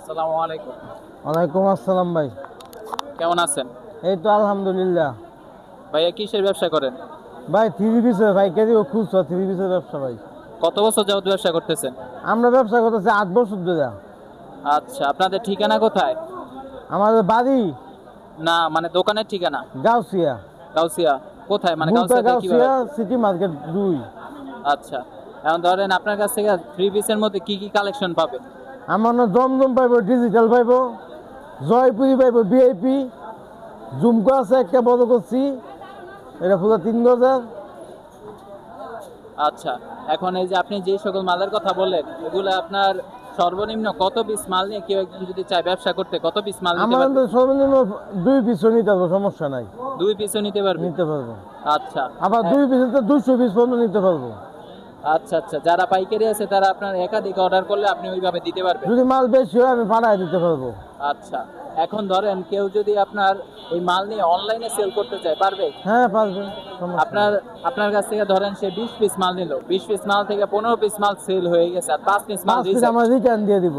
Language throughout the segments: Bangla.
আসসালামু আলাইকুম। ওয়ালাইকুম আসসালাম ভাই। কেমন আছেন? এই তো আলহামদুলিল্লাহ। ভাইয়া কিসের ব্যবসা করেন? ভাই থ্রি পিসের ভাই কেজি খুচরা থ্রি পিসের ব্যবসা ভাই। কত বছর যাবত ব্যবসা করতেছেন? আমরা ব্যবসা করতেছি 8 বছর ধরে। আচ্ছা, আপনাদের ঠিকানা কোথায়? আমাদের বাড়ি না মানে দোকানের ঠিকানা? গাউসিয়া। গাউসিয়া কোথায়? মানে ভুলতা গাউসিয়াতে কিভাবে? Gausia city market 2। আচ্ছা, এখন ধরেন আপনার কাছ থেকে থ্রি পিসের মধ্যে কি কি কালেকশন পাবে? আমার না জমজম পাইব, ডিজিটাল পাইব, জয়পুরি পাইব, ভিআইপি, ঝুমকো আছে একটা বড় করছি, এটা পুরো 3 গজের। আচ্ছা, এখন এই যে আপনি যে সকল মালের কথা বললেন এগুলো আপনার সর্বনিম্ন কত পিস মাল নিয়ে কেউ একজন যদি চায় ব্যবসা করতে কত পিস মাল নিতে আমার পারবে? সর্বনিম্ন 2 পিসও নিতে পারবো, সমস্যা নাই। 2 পিসও নিতে পারবে? নিতে পারবো। আচ্ছা আবার 2 পিসে তো 200 পিস পর্যন্ত নিতে পারবো। আচ্ছা আচ্ছা, যারা পাইকারি আছে তারা আপনার একাধিক অর্ডার করলে আপনি ওইভাবে দিতে পারবেন? যদি মাল বেশি হয় আমি পাঠায় দিতে পারবো। আচ্ছা, এখন ধরেন কেউ যদি আপনার এই মাল নিয়ে অনলাইনে সেল করতে চায় পারবে? হ্যাঁ পারবে, সমস্যা আপনার নেই। আপনার কাছ থেকে ধরেন সে 20 পিস মাল নিল, 20 পিস মাল থেকে 15 পিস মাল সেল হয়ে গেছে আর 5 পিস মাল 5 পিস আমরা রিটার্ন দিয়ে দিব।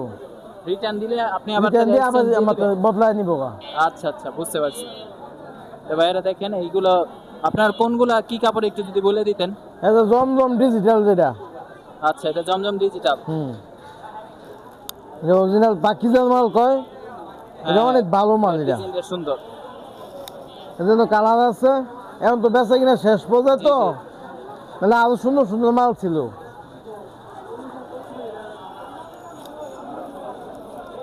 রিটার্ন দিলে আপনি আবার রিটার্ন দিয়ে আবার exchange দিয়ে আমরা দিবেন? বদলায় নিব। আচ্ছা আচ্ছা, বুঝতে পারছি। তো ভাইরা দেখেন এইগুলো আপনার কোনগুলা কি কাপড় একটু যদি বলে দিতেন। এটা জমজম ডিজিটাল যেটা। আচ্ছা, এটা জমজম ডিজিটাল। এটা অরিজিনাল পাকিজার মাল কয়। এটা অনেক ভালো মাল। এটা ডিজাইনটা সুন্দর। এদের তো কালার আছে, এখন তো বেচা কিনা শেষ পর্যায়ে তো, তাহলে আরো সুন্দর সুন্দর মাল ছিল।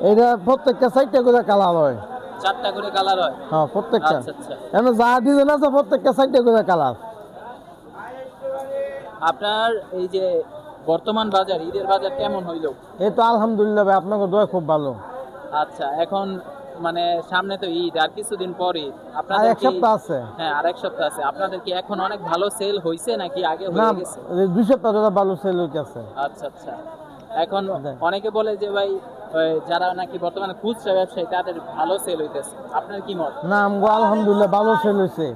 এটা প্রত্যেকটা 4টা করে কালার হয়। 4টা করে কালার হয়? হ্যাঁ প্রত্যেকটা। আচ্ছা আচ্ছা, এখন যা ডিজাইন আছে প্রত্যেকটা 4টা করে কালার। আপনার এই যে বর্তমান বাজার, ঈদের বাজার কেমন হইলো? এই তো আলহামদুলিল্লাহ ভাই, আপনাকে দোয়া খুব ভালো। আচ্ছা, এখন মানে সামনে তো ঈদ, আর কিছুদিন পরে আর আপনাদের এক কি? সপ্তাহ আছে। হ্যাঁ, আর এক সপ্তাহ আছে। আপনাদের কি এখন অনেক ভালো সেল হইছে নাকি আগে না, হয়ে গেছে? 2 সপ্তাহ ধরে ভালো সেল হইতেছে। আচ্ছা আচ্ছা, এখন অনেকে বলে যে ভাই ওই যারা নাকি বর্তমানে খুচরা ব্যবসায়ী তাদের ভালো সেল হইতেছে, আপনার কি মত? না আমগো আলহামদুলিল্লাহ ভালো সেল হয়েছে।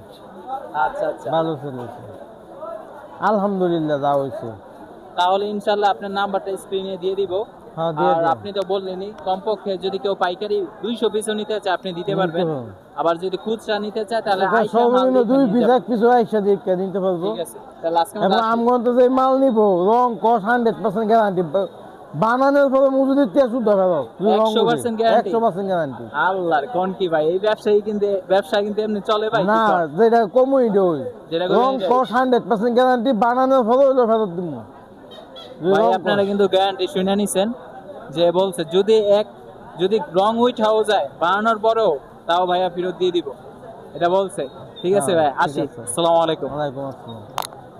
আচ্ছা আচ্ছা, ভালো সেল হয়েছে আলহামদুলিল্লাহ, যা হয়েছে। তাহলে ইনশাল্লাহ আপনার নাম্বারটা স্ক্রিনে দিয়ে দিব। হ্যাঁ দিয়ে আর দিন। আপনি তো বললেনই কমপক্ষে যদি কেউ পাইকারি 200 পিসও নিতে চায় আপনি দিতে পারবেন। আবার যদি খুচরা নিতে চায় তাহলে এটা আইসা মাল সর্বনিম্ন দেখে 2 নিয়ে পিস যাবেন। 1 পিস একসাথে দিয়ে নিতে পারবো। ঠিক আছে, তাহলে আজকে এবং আমগো তো যে মাল নিব রং কস 100% গ্যারান্টি। বানানোর পরে মজুরির থেকে শুদ্ধ ফেরত। 100% guarantee? 100% গ্যারান্টি। আল্লাহর কোন কি ভাই, এই ব্যবসা কিন্তু এমনি চলে ভাই? না যেটা কমই দই, যেটা রং কমই কস 100% গ্যারান্টি, বানানোর পরে হলো ফেরত দিব। ভাই আপনারা কিন্তু গ্যারান্টি শুনে নিছেন, যে বলছে যদি রং উঠাও যায় বানানোর পরেও তাও ভাইয়া ফেরত দিয়ে দিব, এটা বলছে। ঠিক আছে ভাই, আসি। আসসালামু আলাইকুম। ওয়ালাইকুম আসসালাম।